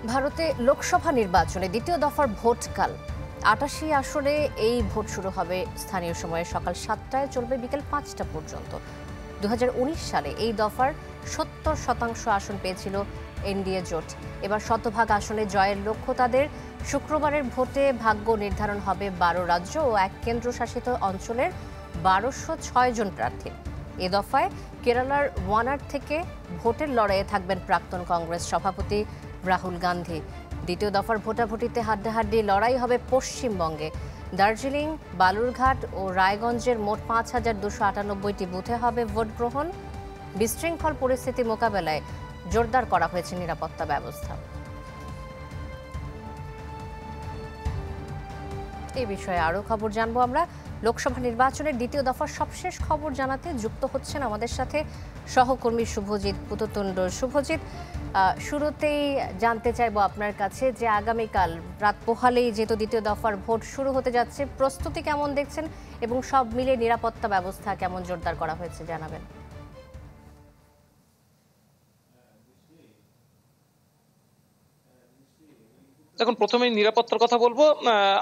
ভারতে লোকসভা নির্বাচনে দ্বিতীয় দফার ভোট কাল ৮৮ আসনে এই ভোট শুরু হবে স্থানীয় সময়ে সকাল ৭টায়, চলবে বিকেল ৫টা পর্যন্ত। ২০১৯ সালে এই দফার ৭০% আসন পেয়েছিল এনডিএ জোট। এবার শতভাগ আসনে জয়ের লক্ষ্য তাদের। শুক্রবারের ভোটে ভাগ্য নির্ধারণ হবে ১২ রাজ্য ও এক কেন্দ্রশাসিত অঞ্চলের ১২০৬ জন প্রার্থী। এ দফায় কেরালার ওয়ানাড থেকে ভোটের লড়াইয়ে থাকবেন প্রাক্তন কংগ্রেস সভাপতি রাহুল গান্ধী। দ্বিতীয় দফার ভোটাভুটিতে হাড্ডাহাড্ডি লড়াই হবে পশ্চিমবঙ্গে। দার্জিলিং, বালুরঘাট ও রায়গঞ্জের মোট ৫,২৯৮টি বুথে হবে ভোট গ্রহণ। বিশৃঙ্খল পরিস্থিতি মোকাবেলায় জোরদার করা হয়েছে নিরাপত্তা ব্যবস্থা। এই বিষয়ে আরও খবর জানবো আমরা। লোকসভা নির্বাচনের দ্বিতীয় দফার সবশেষ খবর জানাতে যুক্ত হচ্ছেন আমাদের সাথে সহকর্মী শুভজিৎ পুততুণ্ড। শুভজিৎ, শুরুতেই জানতে চাইবো আপনার কাছে যে আগামীকাল রাত পোহালেই যেহেতু দ্বিতীয় দফার ভোট শুরু হতে যাচ্ছে, প্রস্তুতি কেমন দেখছেন এবং সব মিলে নিরাপত্তা ব্যবস্থা কেমন জোরদার করা হয়েছে জানাবেন। দেখুন, প্রথমেই নিরাপত্তার কথা বলবো।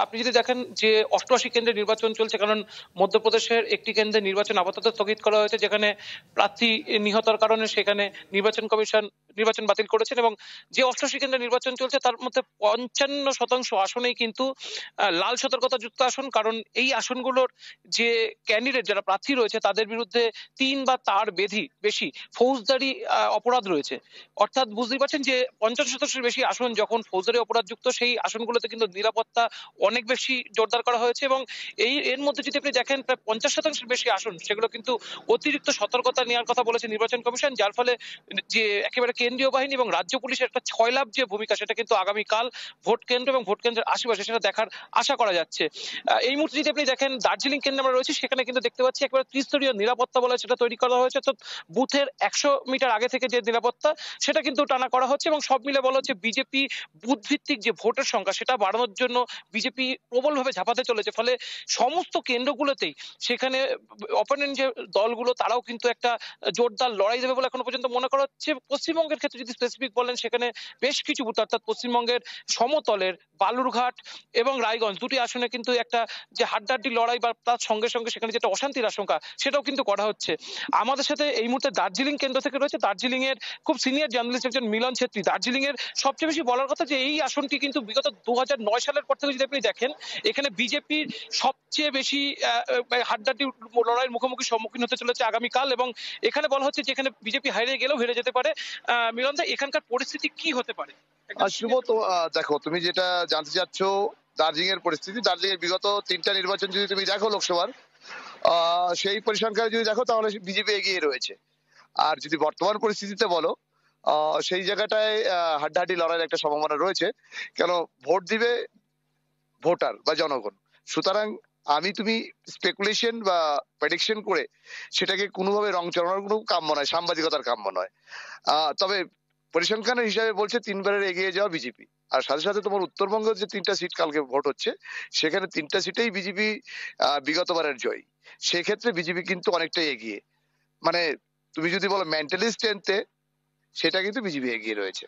আপনি যদি দেখেন যে ৮৮ কেন্দ্রে নির্বাচন চলছে, কারণ মধ্যপ্রদেশের একটি কেন্দ্রে নির্বাচন আপাতত স্থগিত করা হয়েছে, যেখানে প্রার্থী নিহতর কারণে সেখানে নির্বাচন কমিশন নির্বাচন বাতিল করেছেন। এবং যে ৮৮ কেন্দ্রে নির্বাচন চলছে তার মধ্যে ৫৫% আসনেই কিন্তু লাল সতর্কতাযুক্ত আসন, কারণ এই আসনগুলোর যে ক্যান্ডিডেট যারা প্রার্থী রয়েছে তাদের বিরুদ্ধে ৩ বা তার বেশি ফৌজদারি অপরাধ রয়েছে। অর্থাৎ বুঝতেই পারছেন যে ৫০% বেশি আসন যখন ফৌজদারি অপরাধযুক্ত, সেই আসনগুলোতে কিন্তু নিরাপত্তা অনেক বেশি জোরদার করা হয়েছে। এবং এর মধ্যে যদি আপনি দেখেন প্রায় ৫০% বেশি আসন, সেগুলো কিন্তু অতিরিক্ত সতর্কতা নেওয়ার কথা বলেছে নির্বাচন কমিশন, যার ফলে যে একেবারে কেন্দ্রীয় বাহিনী এবং রাজ্য পুলিশের একটা ছয়লাভ যে ভূমিকা, সেটা কিন্তু আগামীকাল ভোট কেন্দ্র এবং ভোট কেন্দ্রের আশেপাশে সেটা দেখার আশা করা যাচ্ছে। এই মুহূর্তে যদি আপনি দেখেন দার্জিলিং কেন্দ্রে আমরা রয়েছি, সেখানে কিন্তু দেখতে পাচ্ছি একেবারে ত্রিস্তরীয় নিরাপত্তা বলে সেটা তৈরি করা হয়েছে। তো বুথের ১০০ মিটার আগে থেকে যে নিরাপত্তা সেটা কিন্তু টানা করা হচ্ছে। এবং সব মিলে বলা হচ্ছে বিজেপি বুথ ভিত্তিক যে ভোটের সংখ্যা সেটা বাড়ানোর জন্য বিজেপি প্রবলভাবে ঝাঁপাতে চলেছে। ফলে সমস্ত কেন্দ্রগুলোতেই সেখানে অপোনেন্ট যে দলগুলো তারাও কিন্তু একটা জোরদার লড়াই দেবে বলে এখনো পর্যন্ত মনে করা হচ্ছে। পশ্চিমবঙ্গের ক্ষেত্রে যদি স্পেসিফিক বলেন, সেখানে বেশ কিছু বুথ অর্থাৎ পশ্চিমবঙ্গের সমতলের বালুরঘাট এবং রায়গঞ্জ দুটি আসনে কিন্তু একটা যে হাড্ডাহাড্ডি লড়াই বা তার সঙ্গে সঙ্গে সেখানে যেটা অশান্তির আশঙ্কা সেটাও কিন্তু করা হচ্ছে। আমাদের সাথে এই মুহূর্তে দার্জিলিং কেন্দ্র থেকে রয়েছে দার্জিলিং এর খুব সিনিয়র জার্নালিস্ট একজন মিলন ছেত্রী। দার্জিলিং এর সবচেয়ে বেশি বলার কথা যে এই আসনটি কিন্তু বিগত ২০০৯ সালের পর থেকে যদি আপনি দেখেন, এখানে বিজেপির সবচেয়ে বেশি হাড্ডাহাড্ডি লড়াইয়ের মুখোমুখি সম্মুখীন হতে চলেছে আগামীকাল। এবং এখানে বলা হচ্ছে যে এখানে বিজেপি হারিয়ে গেলেও হেরে যেতে পারে। মিলন দা, এখানকার পরিস্থিতি কি হতে পারে? শুভ, তো দেখো, তুমি যেটা জানতে চাচ্ছ দার্জিলিং এর পরিস্থিতি, দার্জিলিং এর বিগত ৩টা নির্বাচন যদি তুমি দেখো লোকসভার, সেই পরিসংখ্যানে যদি দেখো তাহলে বিজেপি এগিয়ে রয়েছে। আর যদি বর্তমান পরিস্থিতিতে বলো, সেই জায়গাটায় হাড্ডাহাড্ডি লড়াইয়ের একটা সম্ভাবনা রয়েছে। কেন, ভোট দিবে ভোটার বা জনগণ। সুতরাং তুমি স্পেকুলেশন বা প্রেডিকশন করে সেটাকে কোনোভাবে রং চড়ানোর কোনো কাম্য নয়, সাংবাদিকতার কাম্য নয়। তবে পরিসংখ্যানের হিসাবে বলছে ৩বারের এগিয়ে যাওয়া বিজেপি। আর সাথে সাথে তোমার উত্তরবঙ্গের যে ৩টা সিট কালকে ভোট হচ্ছে, সেখানে ৩টা সিটেই বিজেপি বিগতবারের জয়ী। সেক্ষেত্রে বিজেপি কিন্তু অনেকটাই এগিয়ে। মানে তুমি যদি বলো মেন্টালি স্ট্রেংথে, সেটা কিন্তু বিজেপি এগিয়ে রয়েছে।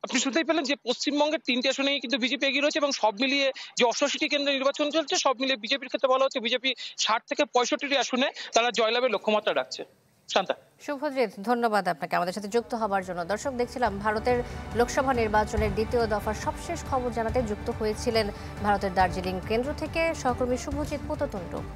আপনি শুনতেই পেলেন যে পশ্চিমবঙ্গের ৩টে আসনেই কিন্তু বিজেপি এগিয়ে রয়েছে। এবং সব মিলিয়ে যে ৮৮টি কেন্দ্রে নির্বাচন চলছে, সব মিলিয়ে বিজেপির ক্ষেত্রে বলা হচ্ছে বিজেপি ৬০ থেকে ৬৫টি আসনে তারা জয়লাভের লক্ষ্যমাত্রা রাখছে। শান্তা। শুভজিৎ, ধন্যবাদ আপনাকে আমাদের সাথে যুক্ত হবার জন্য। দর্শক, দেখছিলাম ভারতের লোকসভা নির্বাচনের দ্বিতীয় দফার সবশেষ খবর জানাতে যুক্ত হয়েছিলেন ভারতের দার্জিলিং কেন্দ্র থেকে সহকর্মী শুভজিৎ পুততুণ্ড।